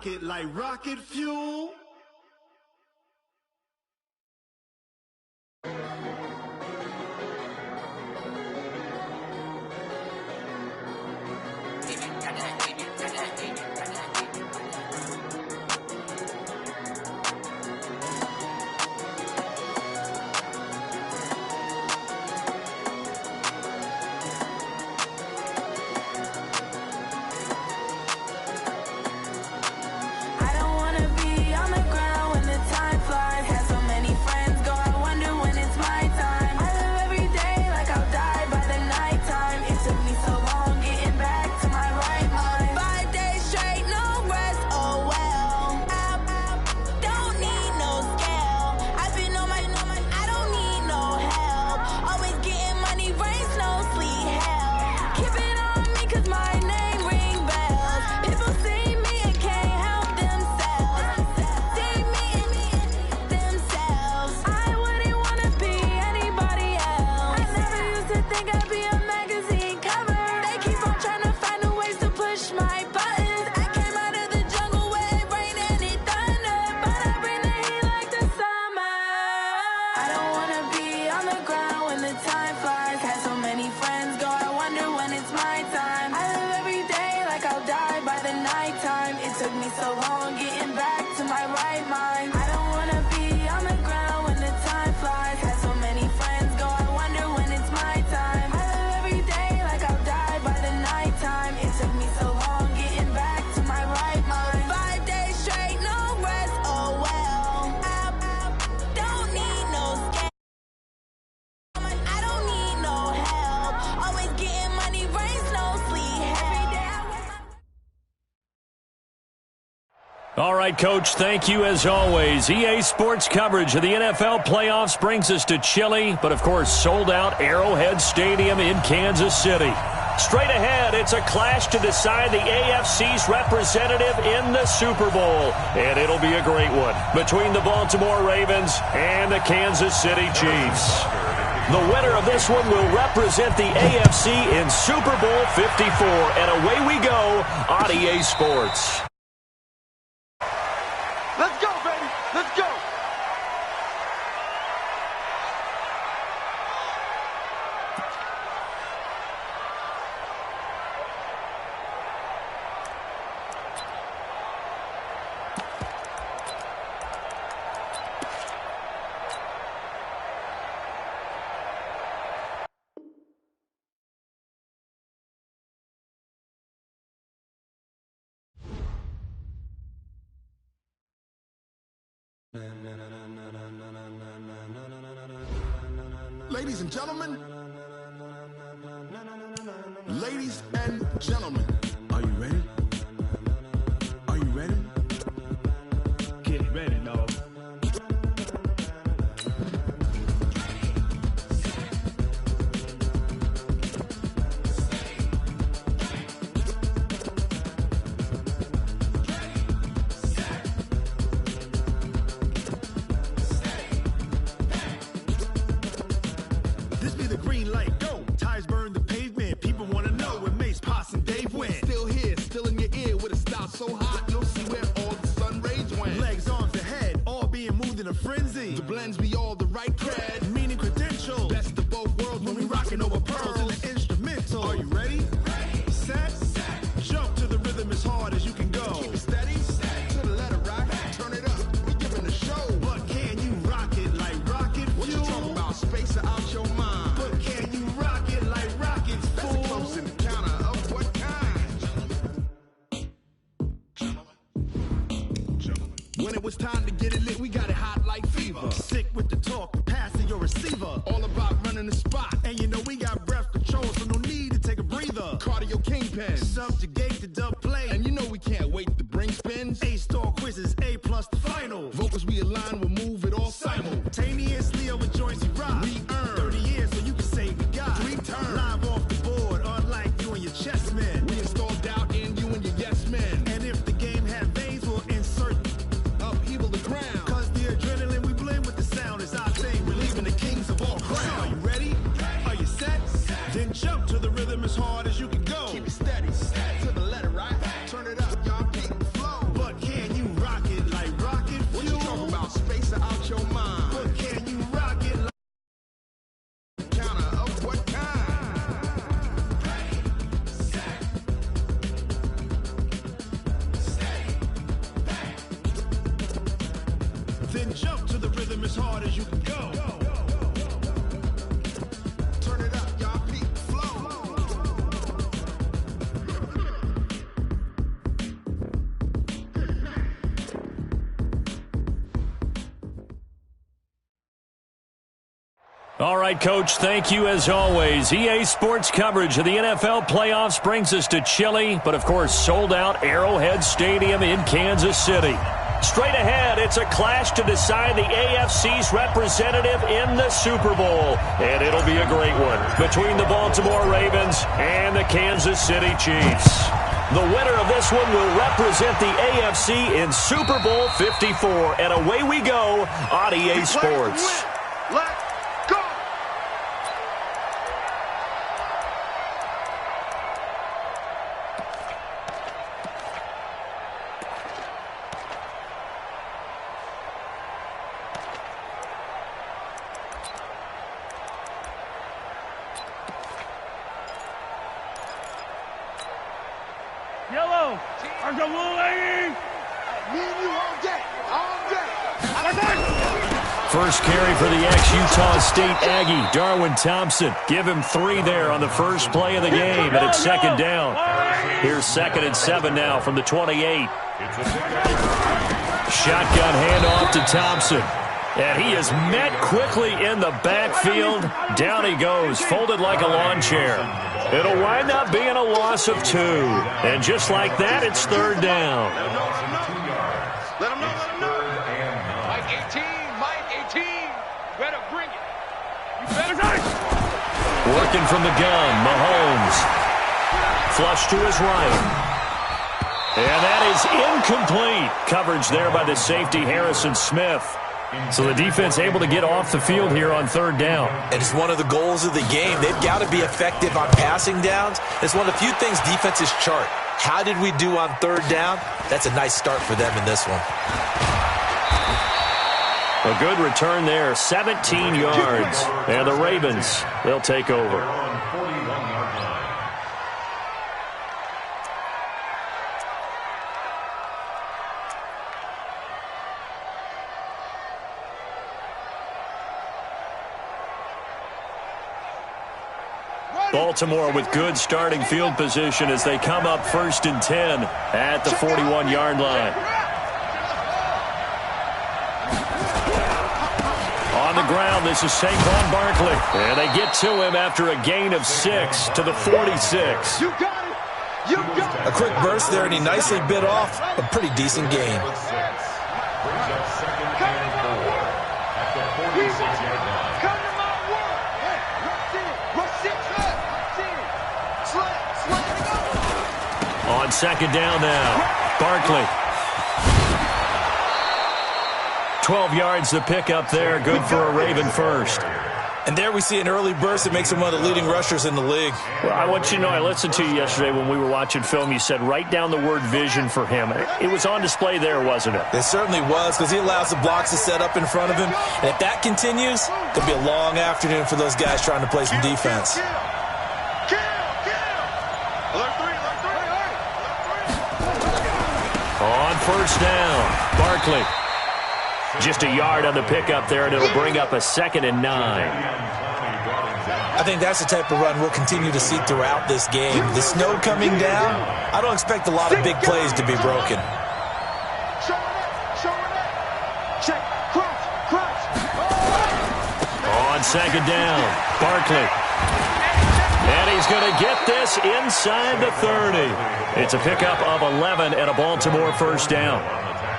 rocket like rocket fuel. All right, Coach, thank you as always. EA Sports coverage of the NFL playoffs brings us to chilly, but of course sold-out Arrowhead Stadium in Kansas City. Straight ahead, it's a clash to decide the AFC's representative in the Super Bowl, and it'll be a great one between the Baltimore Ravens and the Kansas City Chiefs. The winner of this one will represent the AFC in Super Bowl 54, and away we go on EA Sports. Let's go, baby. Let's go. Ladies and gentlemen, ladies and gentlemen, are you ready? Are you ready? Get ready, dog. Green light, go. Tires burn the pavement. People want to know when Mace, Poss, and Dave went. Still here, still in your ear with a style so hot, you'll see where all the sun rays went. Legs, arms, the head, all being moved in a frenzy. The blends be all the right cred, meaning credentials. Best of both worlds when we rockin' over pearls in the instrumental. Are you ready? Ready. Set. Jump to the rhythm as hard as you can go. Keep it steady. To the letter rock. Turn it up. We giving the show. But can you rock it like rocket fuel? What you talking about? Space out your mind. When it was time to get it lit, we got it hot like fever. Sick with the talk, passing your receiver. All about running the spot. And you know we got breath control, so no need to take a breather. Cardio kingpin, subjugate the dub play. And you know we can't wait to bring spins. A-star quizzes, A+ the final. Vocals we align, we'll move it all simultaneously over joints we rock. We earn 30 years so you can say we got 3 turns. Live off the board, unlike you and your chess men. We install doubt in you and your yes men. And if the game had veins, we'll insert upheaval the ground. Cause the adrenaline we blend with the sound is our thing. We're leaving the kings of all crowns. So are you ready? Are you set? Then jump to the rhythm as hard as you can go. Keep it steady. To the Turn it up, y'all. Peak flow. All right, Coach, thank you as always. EA Sports coverage of the NFL playoffs brings us to chilly, but of course sold-out Arrowhead Stadium in Kansas City. Straight ahead, it's a clash to decide the AFC's representative in the Super Bowl, and it'll be a great one between the Baltimore Ravens and the Kansas City Chiefs. The winner of this one will represent the AFC in Super Bowl 54, and away we go on EA Sports. Let's go! Yellow, there's a blue lady. Me and you all day. All day. First carry for the ex-Utah State Aggie, Darwin Thompson. Give him 3 there on the first play of the game, and it's second down. Here's 2nd and 7 now from the 28. Shotgun handoff to Thompson. And he is met quickly in the backfield. Down he goes, folded like a lawn chair. It'll wind up being a loss of 2. And just like that, it's 3rd down. Let him know. Mike 18. Better bring it. You better. Working from the gun, Mahomes. Flush to his right. And that is incomplete. Coverage there by the safety, Harrison Smith. So the defense able to get off the field here on 3rd down. And it's one of the goals of the game. They've got to be effective on passing downs. It's one of the few things defenses chart. How did we do on 3rd down? That's a nice start for them in this one. A good return there, 17 yards. And the Ravens, they'll take over. Baltimore with good starting field position as they come up 1st and 10 at the 41-yard line. On the ground, this is Saquon Barkley. And they get to him after a gain of 6 to the 46. You got it. You got it. A quick burst there, and he nicely bit off a pretty decent gain. On 2nd down now, Barkley. 12 yards to pick up there, good for a Raven first. And there we see an early burst that makes him one of the leading rushers in the league. Well, I want you to know, I listened to you yesterday when we were watching film. You said write down the word vision for him. It was on display there, wasn't it? It certainly was, because he allows the blocks to set up in front of him. And if that continues, it'll be a long afternoon for those guys trying to play some defense. On 1st down, Barkley. Just a yard on the pickup there, and it'll bring up a 2nd and 9. I think that's the type of run we'll continue to see throughout this game. The snow coming down, I don't expect a lot of big plays to be broken. On 2nd down, Barkley. And he's going to get this inside the 30. It's a pickup of 11 and a Baltimore 1st down.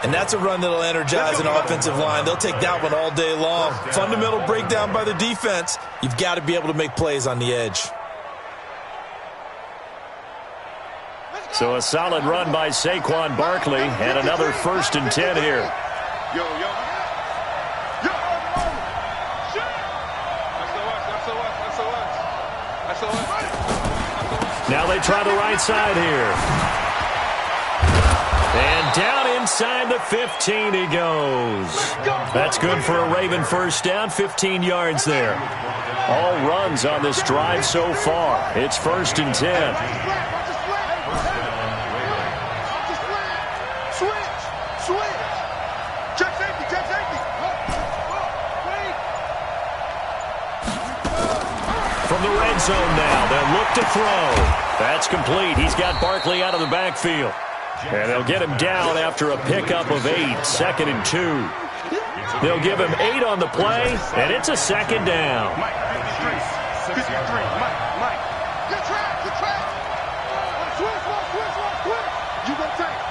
And that's a run that'll energize an offensive line. They'll take that one all day long. Fundamental breakdown by the defense. You've got to be able to make plays on the edge. So a solid run by Saquon Barkley and another 1st and 10 here. Now they try the right side here. And down inside the 15 he goes. That's good for a Raven 1st down, 15 yards there. All runs on this drive so far. It's 1st and 10. Switch. Check safety. From the red zone now, they'll look to throw. That's complete. He's got Barkley out of the backfield. And they'll get him down after a pickup of 8, 2nd and 2. They'll give him 8 on the play, and it's a 2nd down. Mike, 53, 63, Mike. Good track. Switch. You got tape.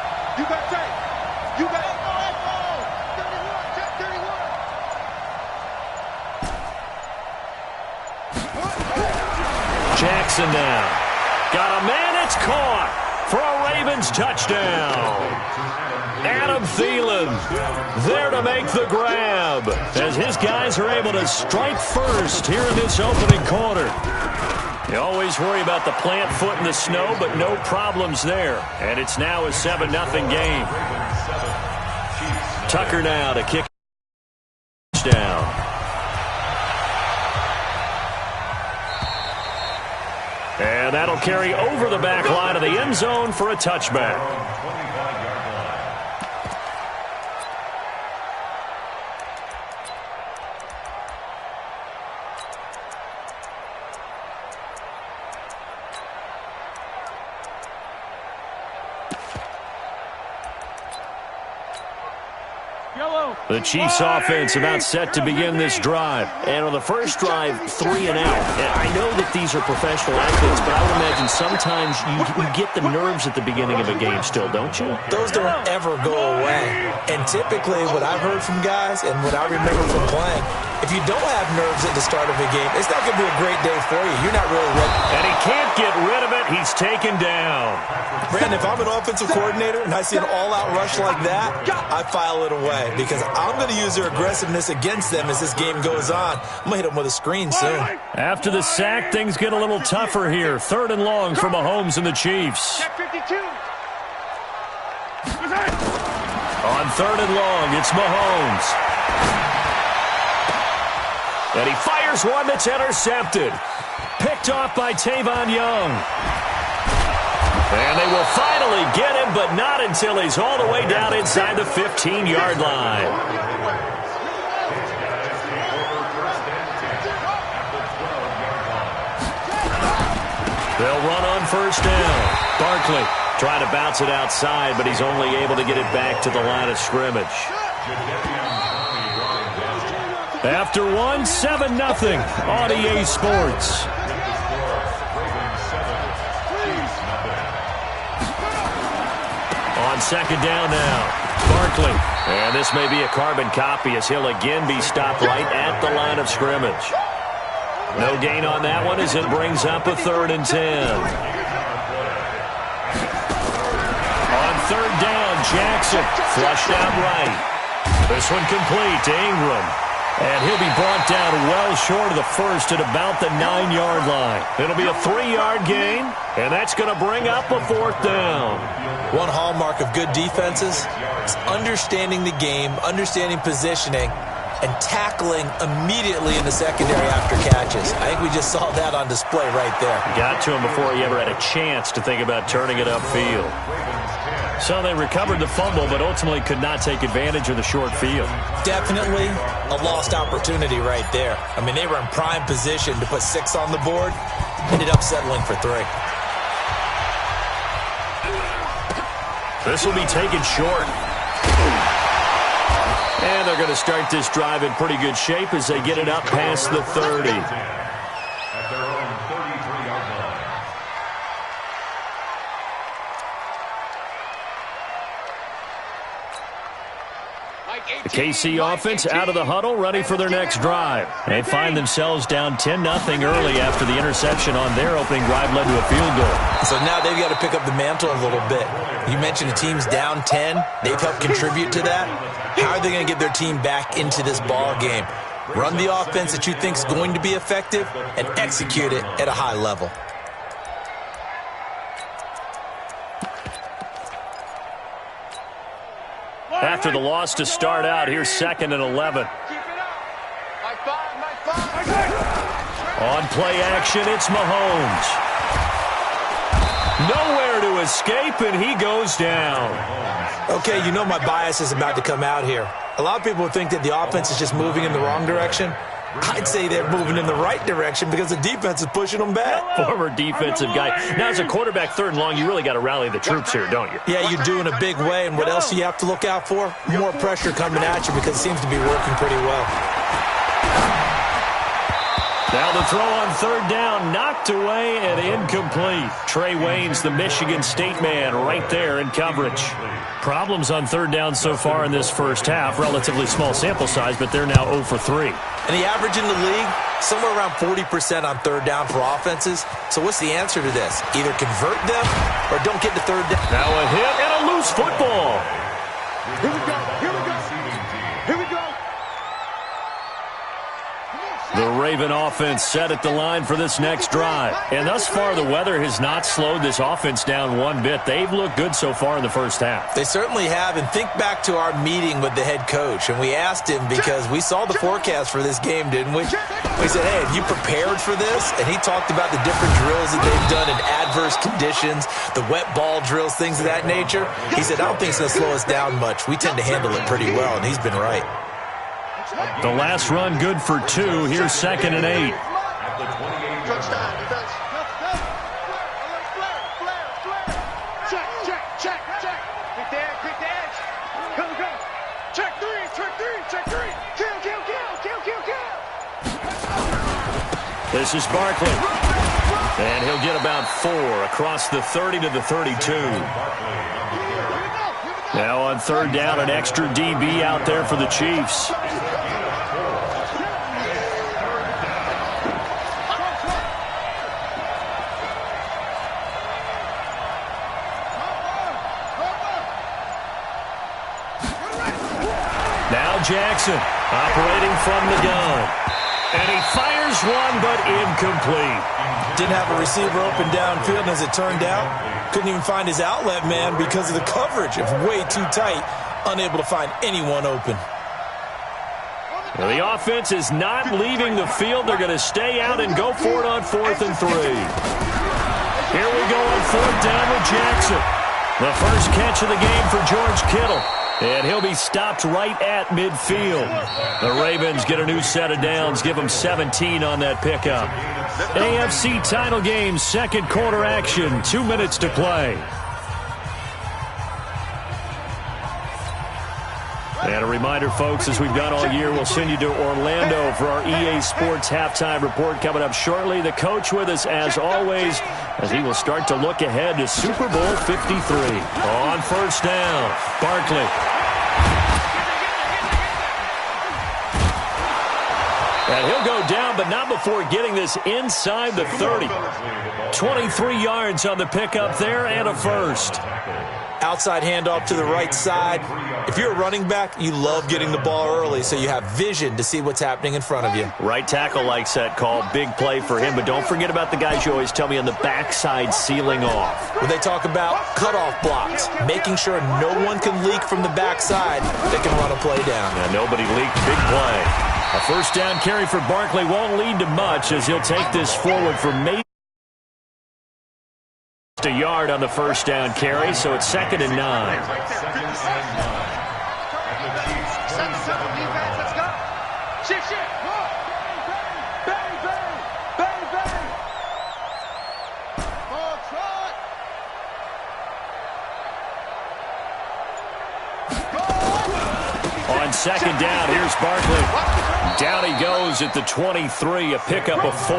You got 31, check 31. Jackson now. Got a man, it's caught for a Ravens touchdown. Adam Thielen there to make the grab as his guys are able to strike first here in this opening quarter. You always worry about the plant foot in the snow, but no problems there. And it's now a 7-0 game. Tucker now to kick down. And that'll carry over the back line of the end zone for a touchback. The Chiefs offense about set to begin this drive. And on the first drive, 3 and out. And I know that these are professional athletes, but I would imagine sometimes you get the nerves at the beginning of a game still, don't you? Those don't ever go away. And typically what I've heard from guys and what I remember from playing, if you don't have nerves at the start of a game, it's not going to be a great day for you. You're not really ready. And he can't get rid of it. He's taken down. Brandon, if I'm an offensive coordinator and I see an all-out rush like that, I file it away because I'm going to use their aggressiveness against them as this game goes on. I'm going to hit them with a screen soon. After the sack, things get a little tougher here. 3rd and long for Mahomes and the Chiefs. Check 52. On 3rd and long, it's Mahomes. And he fires one that's intercepted. Picked off by Tavon Young. And they will finally get him, but not until he's all the way down inside the 15-yard line. They'll run on 1st down. Barkley trying to bounce it outside, but he's only able to get it back to the line of scrimmage. After 7-0 on EA Sports. On 2nd down now, Barkley. And this may be a carbon copy as he'll again be stopped right at the line of scrimmage. No gain on that one as it brings up a 3rd and 10. On 3rd down, Jackson flushed out right. This one complete to Ingram. And he'll be brought down well short of the first at about the 9-yard line. It'll be a 3-yard gain, and that's going to bring up a 4th down. One hallmark of good defenses is understanding the game, understanding positioning, and tackling immediately in the secondary after catches. I think we just saw that on display right there. Got to him before he ever had a chance to think about turning it upfield. So they recovered the fumble, but ultimately could not take advantage of the short field. Definitely a lost opportunity right there. I mean, they were in prime position to put 6 on the board. Ended up settling for 3. This will be taken short. And they're going to start this drive in pretty good shape as they get it up past the 30. At their own 33-yard line. The KC offense out of the huddle, ready for their next drive. They find themselves down 10-0 early after the interception on their opening drive led to a field goal. So now they've got to pick up the mantle a little bit. You mentioned the team's down 10. They've helped contribute to that. How are they going to get their team back into this ball game? Run the offense that you think is going to be effective and execute it at a high level. After the loss to start out, here's 2nd and 11. On play action, it's Mahomes. Nowhere to escape, and he goes down. Okay, you know my bias is about to come out here. A lot of people think that the offense is just moving in the wrong direction. I'd say they're moving in the right direction because the defense is pushing them back. Former defensive guy. Now, as a quarterback, 3rd and long, you really got to rally the troops here, don't you? Yeah, you do in a big way. And what else do you have to look out for? More pressure coming at you because it seems to be working pretty well. Now the throw on 3rd down, knocked away and incomplete. Trey Waynes, the Michigan State man, right there in coverage. Problems on 3rd down so far in this first half. Relatively small sample size, but they're now 0 for 3. And the average in the league, somewhere around 40% on 3rd down for offenses. So what's the answer to this? Either convert them or don't get to 3rd down. Now a hit and a loose football. Here we go. Here we go. Here we go. The Raven offense set at the line for this next drive. And thus far, the weather has not slowed this offense down one bit. They've looked good so far in the first half. They certainly have. And think back to our meeting with the head coach. And we asked him because we saw the forecast for this game, didn't we? We said, hey, have you prepared for this? And he talked about the different drills that they've done in adverse conditions, the wet ball drills, things of that nature. He said, I don't think it's going to slow us down much. We tend to handle it pretty well, and he's been right. The last run good for 2. Here's 2nd and 8. Touchdown, defense. Check, check, check, check. Quick the edge, quick the edge. Come, come. Check 3, check 3, check 3. Kill, kill, kill, kill, kill, kill. This is Barkley. And he'll get about 4 across the 30 to the 32. Now on 3rd down, an extra DB out there for the Chiefs. Now Jackson operating from the gun. And he fires one, but incomplete. Didn't have a receiver open downfield, and as it turned out, couldn't even find his outlet man because of the coverage. It was way too tight, unable to find anyone open. Well, the offense is not leaving the field. They're going to stay out and go for it on 4th and 3. Here we go on 4th down with Jackson. The first catch of the game for George Kittle. And he'll be stopped right at midfield. The Ravens get a new set of downs, give them 17 on that pickup. AFC title game, 2nd quarter action, 2 minutes to play. And a reminder, folks, as we've done all year, we'll send you to Orlando for our EA Sports halftime report coming up shortly. The coach with us, as always, as he will start to look ahead to Super Bowl 53. On 1st down, Barkley. And he'll go down, but not before getting this inside the 30. 23 yards on the pickup there and a first. Outside handoff to the right side. If you're a running back, you love getting the ball early so you have vision to see what's happening in front of you. Right tackle likes that call. Big play for him, but don't forget about the guys you always tell me on the backside sealing off. When they talk about cutoff blocks, making sure no one can leak from the backside, they can run a play down. Yeah, nobody leaked. Big play. A 1st down carry for Barkley won't lead to much as he'll take this forward for maybe a yard on the 1st down carry, so it's 2nd and 9. On 2nd down, here's Barkley. Down he goes at the 23, a pickup of 4.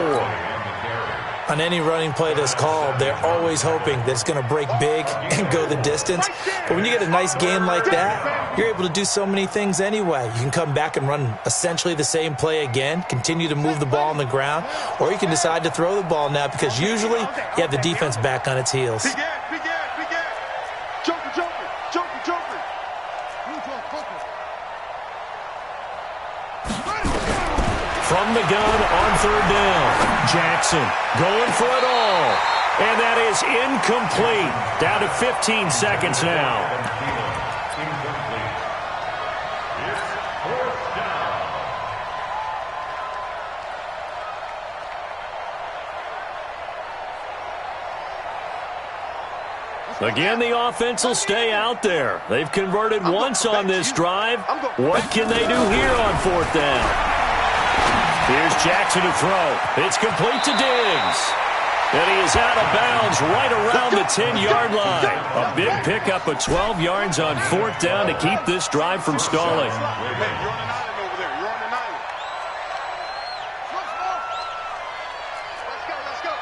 On any running play that's called, they're always hoping that it's going to break big and go the distance. But when you get a nice game like that, you're able to do so many things anyway. You can come back and run essentially the same play again, continue to move the ball on the ground, or you can decide to throw the ball now because usually you have the defense back on its heels. Joker, joker, joker, joker. From the gun on 3rd down, Jackson going for it all. And that is incomplete. Down to 15 seconds now. Again, the offense will stay out there. They've converted once on this drive. What can they do here on 4th down? Here's Jackson to throw. It's complete to Diggs. And he is out of bounds right around the 10-yard line. A big pickup of 12 yards on 4th down to keep this drive from stalling. Hey, you're on an island over there. You're on an island. Let's go.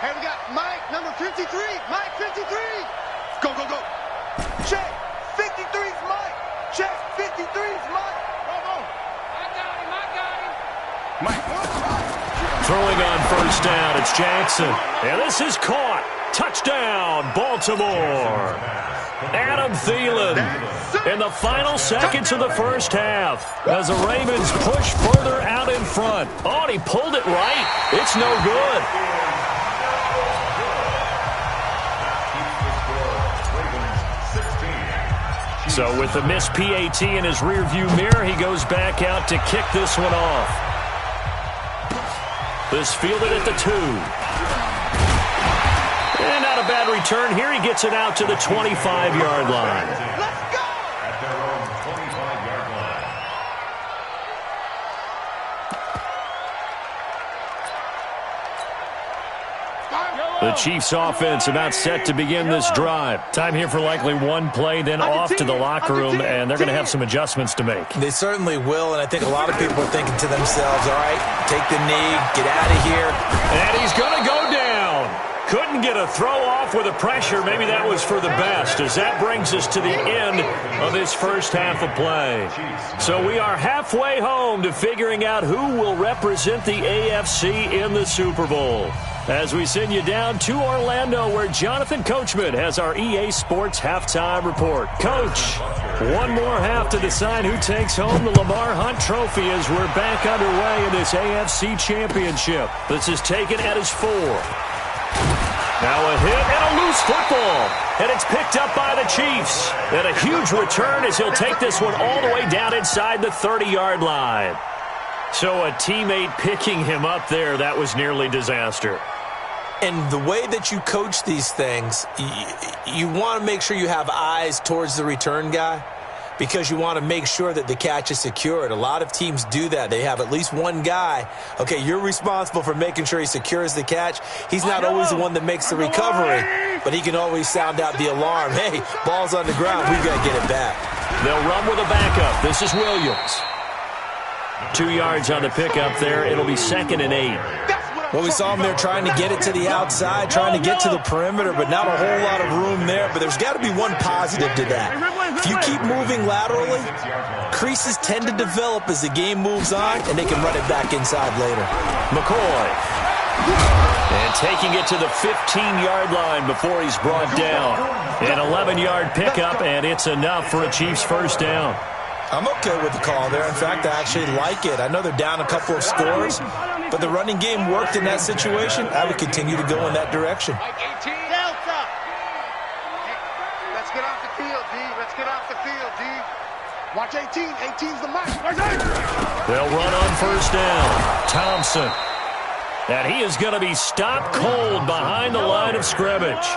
Hey, we got Mike, number 53. Mike, 53. Go. Check. 53's Mike. Check. 53's Mike. Go. I got him. Mike. Throwing on 1st down, it's Jackson. And this is caught. Touchdown, Baltimore. Adam Thielen in the final seconds of the first half as the Ravens push further out in front. Oh, and he pulled it right. It's no good. So with the missed PAT in his rearview mirror, he goes back out to kick this one off. This fielded at the 2. And not a bad return here. He gets it out to the 25-yard line. Let's go! At their own 25-yard line. The Chiefs offense about set to begin this drive. Time here for likely one play, then off to the locker room, and they're going to have some adjustments to make. They certainly will, and I think a lot of people are thinking to themselves, all right, take the knee, get out of here. And he's going to go down. Couldn't get a throw off with the pressure. Maybe that was for the best, as that brings us to the end of this first half of play. So we are halfway home to figuring out who will represent the AFC in the Super Bowl, as we send you down to Orlando, where Jonathan Coachman has our EA Sports halftime report. Coach, one more half to decide who takes home the Lamar Hunt Trophy as we're back underway in this AFC Championship. This is taken at his 4. Now a hit and a loose football. And it's picked up by the Chiefs. And a huge return as he'll take this one all the way down inside the 30-yard line. So a teammate picking him up there, that was nearly disaster. And the way that you coach these things, you want to make sure you have eyes towards the return guy, because you want to make sure that the catch is secured. A lot of teams do that. They have at least one guy. Okay, you're responsible for making sure he secures the catch. He's not always the one that makes the recovery, but he can always sound out the alarm. Hey, ball's on the ground. We've got to get it back. They'll run with a backup. This is Williams. 2 yards on the pickup there. It'll be 2nd and 8. Well, we saw him there trying to get it to the outside, trying to get to the perimeter, but not a whole lot of room there. But there's got to be one positive to that. If you keep moving laterally, creases tend to develop as the game moves on, and they can run it back inside later. McCoy. And taking it to the 15-yard line before he's brought down. An 11-yard pickup, and it's enough for a Chiefs first down. I'm okay with the call there. In fact, I actually like it. I know they're down a couple of scores, but the running game worked in that situation. I would continue to go in that direction. Mike 18. Delta. Let's get off the field, D. Let's get off the field, D. Watch 18. 18's the mark. They'll run on first down. Thompson. And he is going to be stopped cold behind the line of scrimmage.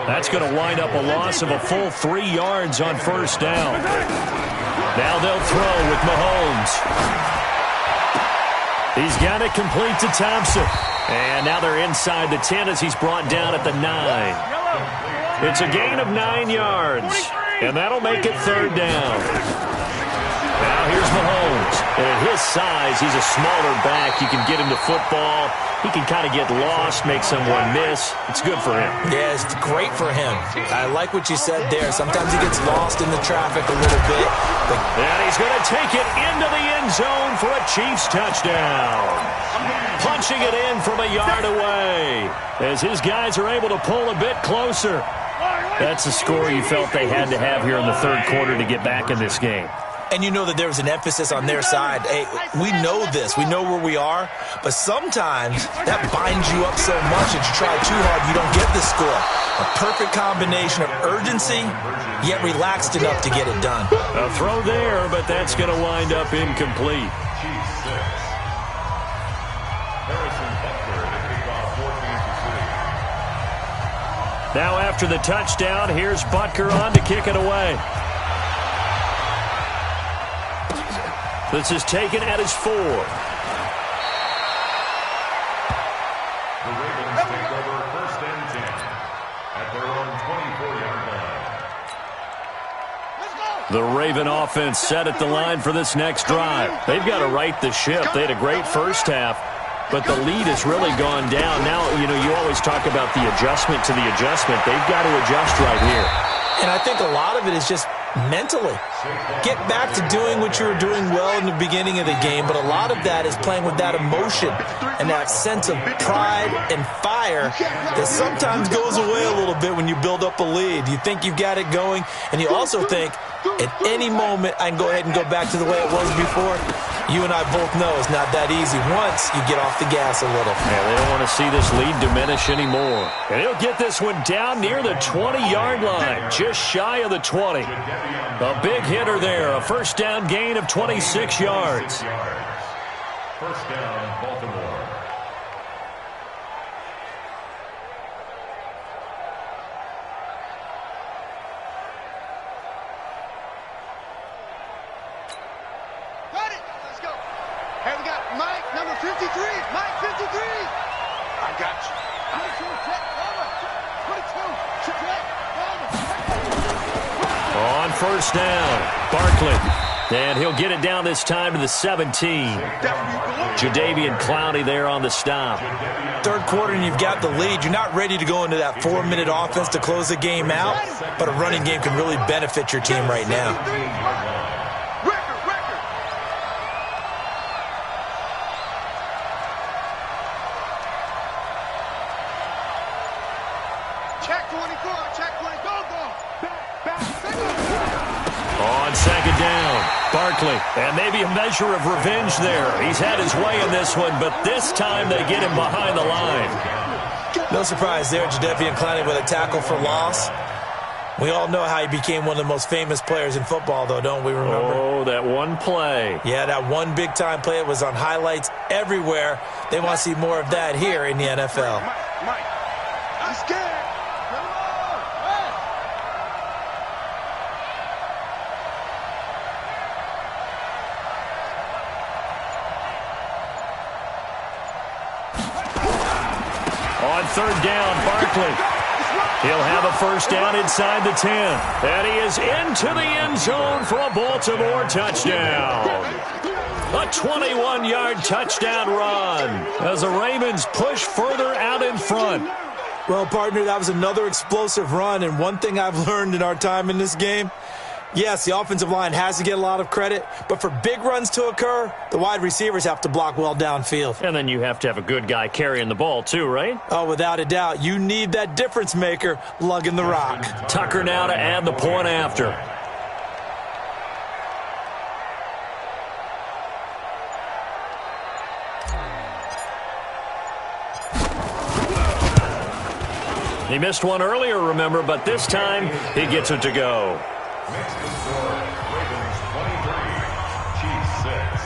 That's going to wind up a loss of a full 3 yards on first down. Now they'll throw with Mahomes. He's got it complete to Thompson. And now they're inside the 10 as he's brought down at the 9. It's a gain of 9 yards. And that'll make it 3rd down. Now here's Mahomes. And at his size, he's a smaller back. You can get him to football. He can kind of get lost, make someone miss. It's good for him. Yeah, it's great for him. I like what you said there. Sometimes he gets lost in the traffic a little bit. And he's going to take it into the end zone for a Chiefs touchdown. Punching it in from a yard away as his guys are able to pull a bit closer. That's the score you felt they had to have here in the 3rd quarter to get back in this game. And you know that there was an emphasis on their side. Hey, we know this. We know where we are. But sometimes that binds you up so much that you try too hard, you don't get the score. A perfect combination of urgency, yet relaxed enough to get it done. A throw there, but that's going to wind up incomplete. Chiefs 6. Harrison Butker to kick off 14-3. Now after the touchdown, here's Butker on to kick it away. This is taken at his 4. The Ravens take over 1st and 10 at their own 24-yard line. The Raven offense set at the line for this next drive. They've got to right the ship. They had a great first half, but the lead has really gone down. Now, you always talk about the adjustment to the adjustment. They've got to adjust right here. And I think a lot of it is just mentally. Get back to doing what you were doing well in the beginning of the game, but a lot of that is playing with that emotion and that sense of pride and fire that sometimes goes away a little bit when you build up a lead. You think you've got it going, and you also think at any moment I can go ahead and go back to the way it was before. You and I both know it's not that easy once you get off the gas a little. Yeah, they don't want to see this lead diminish anymore. And he'll get this one down near the 20-yard line, just shy of the 20. A big hitter there, a first down gain of 26 yards. First down, Baltimore. Hey, we got Mike, number 53. Mike, 53. I got you. 22. On first down, Barkley. And he'll get it down this time to the 17. Jadeveon Clowney there on the stop. Third quarter and you've got the lead. You're not ready to go into that 4-minute offense to close the game out, but a running game can really benefit your team right now. Check 24, check 20, go. On second down, Barkley. And maybe a measure of revenge there. He's had his way in this one, but this time they get him behind the line. No surprise there, Jadeveon Clowney with a tackle for loss. We all know how he became one of the most famous players in football, though, don't we remember? Oh, that one play. Yeah, that one big-time play. It was on highlights everywhere. They want to see more of that here in the NFL. Mike, I'm scared. On third down, Barkley. He'll have a first down inside the 10. And he is into the end zone for a Baltimore touchdown. A 21-yard touchdown run as the Ravens push further out in front. Well, partner, that was another explosive run, and one thing I've learned in our time in this game, yes, the offensive line has to get a lot of credit, but for big runs to occur, the wide receivers have to block well downfield. And then you have to have a good guy carrying the ball too, right? Oh, without a doubt. You need that difference maker lugging the rock. Tucker now to add the point after. He missed one earlier, remember, but this time he gets it to go. Next to score, Ravens 23, Chiefs 6.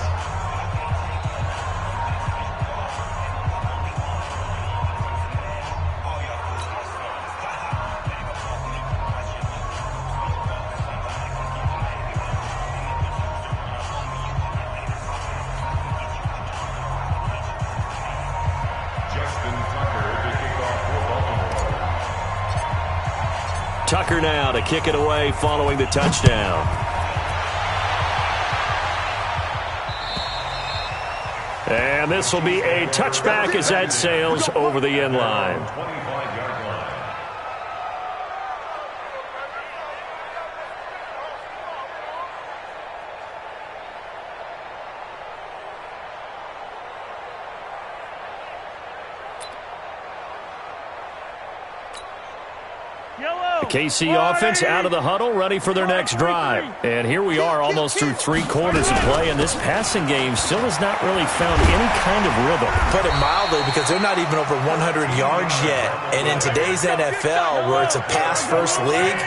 Justin Tucker to kick off for Baltimore. Tucker now to kick it away following the touchdown. And this will be a touchback as that sails over the end line. 25-yard line. The KC offense out of the huddle, ready for their next drive. And here we are almost through 3 quarters of play, and this passing game still has not really found any kind of rhythm. Put it mildly, because they're not even over 100 yards yet. And in today's NFL, where it's a pass-first league,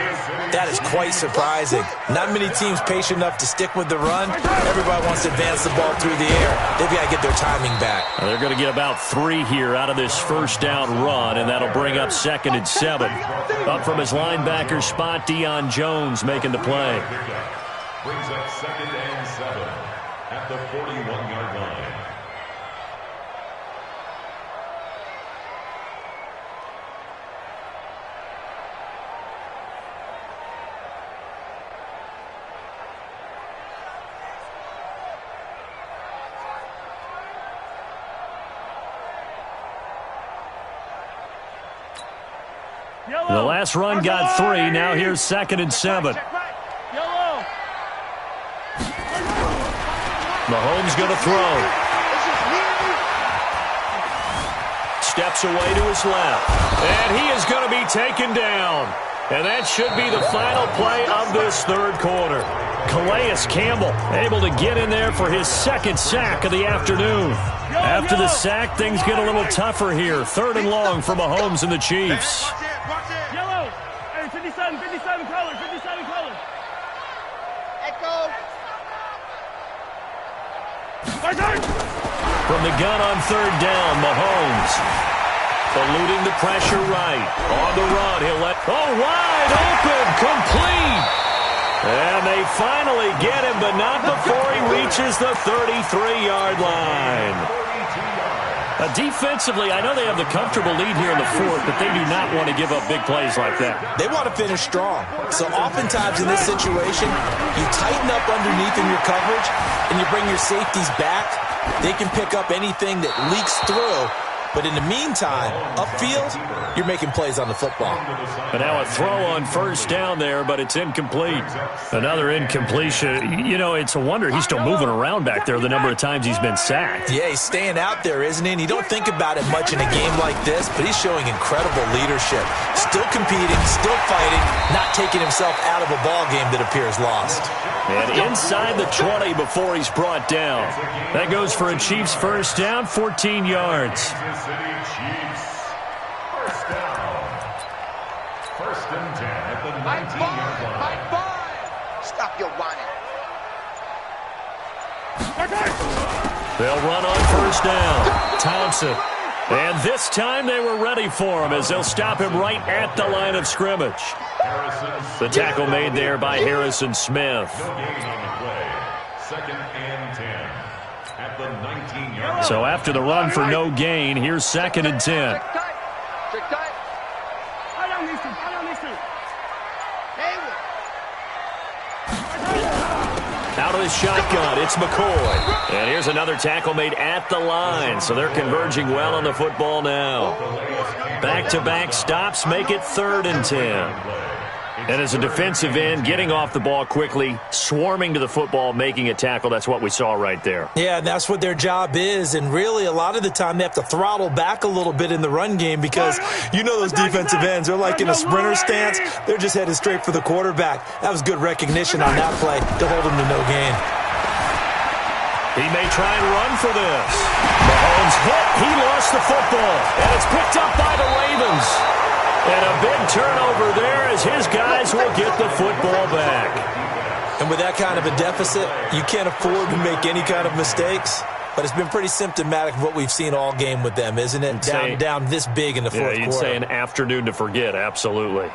that is quite surprising. Not many teams patient enough to stick with the run. Everybody wants to advance the ball through the air. They've got to get their timing back. They're going to get about 3 here out of this first down run, and that'll bring up 2nd and 7. Up from his linebacker spot, Deion Jones making the play. Brings up 2nd and 7 at the 41-yard line. The last run got 3. Now here's 2nd and 7. Yellow. Mahomes going to throw. Steps away to his left. And he is going to be taken down. And that should be the final play of this third quarter. Calais Campbell able to get in there for his 2nd sack of the afternoon. After the sack, things get a little tougher here. 3rd and long for Mahomes and the Chiefs. Yellow. Hey, 57 colors, 57 colors. Echo. From the gun on 3rd down, Mahomes eluding the pressure right. On the run, he'll let... Oh, wide open, complete. And they finally get him, but not before he reaches the 33-yard line. Defensively, I know they have the comfortable lead here in the 4th, but they do not want to give up big plays like that. They want to finish strong. So oftentimes in this situation, you tighten up underneath in your coverage, and you bring your safeties back. They can pick up anything that leaks through. But in the meantime, upfield, you're making plays on the football. But now a throw on 1st down there, but it's incomplete. Another incompletion. You know, it's a wonder he's still moving around back there the number of times he's been sacked. Yeah, he's staying out there, isn't he? And you don't think about it much in a game like this, but he's showing incredible leadership. Still competing, still fighting, not taking himself out of a ball game that appears lost. And inside the 20 before he's brought down. That goes for a Chiefs 1st down, 14 yards. Chiefs. 1st down. 1st and 10 at the 19-yard line. Stop your whining. They'll run on 1st down. Thompson. And this time they were ready for him as they'll stop him right at the line of scrimmage. The tackle made there by Harrison Smith. 2nd and 10 at the 19-yard line. So after the run for no gain, here's 2nd and 10. Trick tight. I don't need to. Out of the shotgun, it's McCoy. And here's another tackle made at the line, so they're converging well on the football now. Back-to-back stops make it 3rd and 10. And as a defensive end, getting off the ball quickly, swarming to the football, making a tackle, that's what we saw right there. Yeah, that's what their job is, and really a lot of the time they have to throttle back a little bit in the run game because you know those defensive ends, they're like in a sprinter stance, they're just headed straight for the quarterback. That was good recognition on that play to hold him to no gain. He may try and run for this. Mahomes hit, he lost the football, and it's picked up by the Ravens. And a big turnover there as his guys will get the football back. And with that kind of a deficit, you can't afford to make any kind of mistakes. But it's been pretty symptomatic of what we've seen all game with them, isn't it? Down this big in the fourth quarter. You'd say an afternoon to forget, absolutely.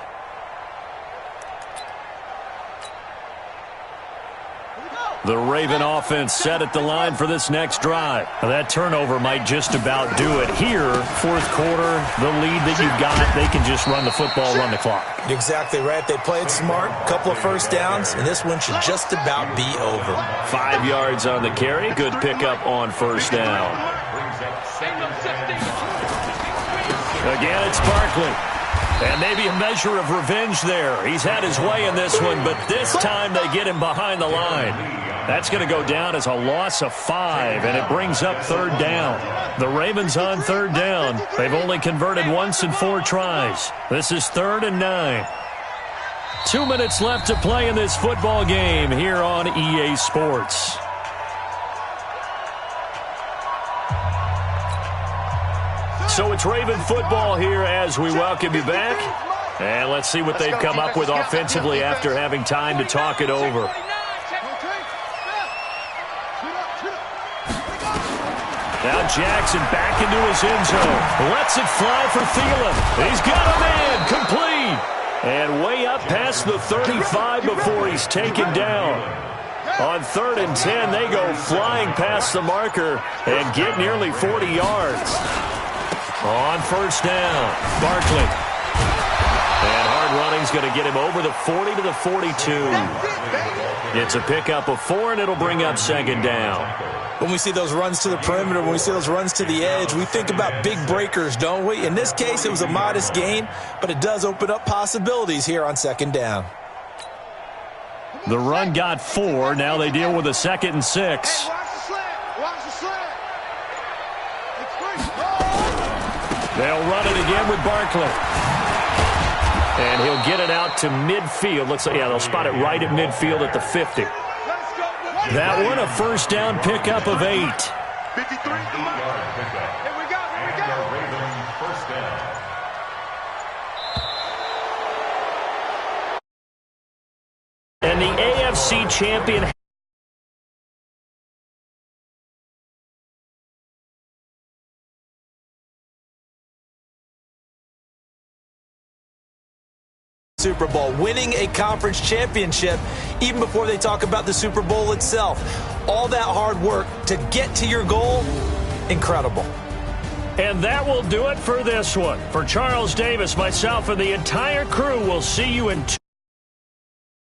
The Raven offense set at the line for this next drive. Now that turnover might just about do it here. 4th quarter, the lead that you've got, they can just run the football, run the clock. Exactly right. They played smart, couple of 1st downs, and this one should just about be over. 5 yards on the carry. Good pickup on 1st down. Again, it's Barkley. And maybe a measure of revenge there. He's had his way in this one, but this time they get him behind the line. That's going to go down as a loss of 5, and it brings up 3rd down. The Ravens on 3rd down. They've only converted once in 4 tries. This is 3rd and 9. 2 minutes left to play in this football game here on EA Sports. So it's Raven football here as we welcome you back. And let's see what they've come up with offensively after having time to talk it over. Now Jackson back into his end zone. Lets it fly for Thielen. He's got a man complete. And way up past the 35 before he's taken down. On 3rd and 10, they go flying past the marker and get nearly 40 yards. On 1st down, Barkley. And hard running's going to get him over the 40 to the 42. It's a pickup of 4, and it'll bring up second down. When we see those runs to the perimeter, when we see those runs to the edge, we think about big breakers, don't we? In this case, it was a modest gain, but it does open up possibilities here on second down. The run got 4. Now they deal with a 2nd and 6. Hey, watch the slant. Watch the slant. It's free. They'll run it again with Barkley. And he'll get it out to midfield. Looks like, yeah, they'll spot it right at midfield at the 50. That one, a first down pickup of 8. 53, come on. Here we go, here we go. Ravens first down. And the AFC champion Super Bowl, winning a conference championship even before they talk about the Super Bowl itself. All that hard work to get to your goal, incredible. And that will do it for this one. For Charles Davis, myself, and the entire crew, we'll see you in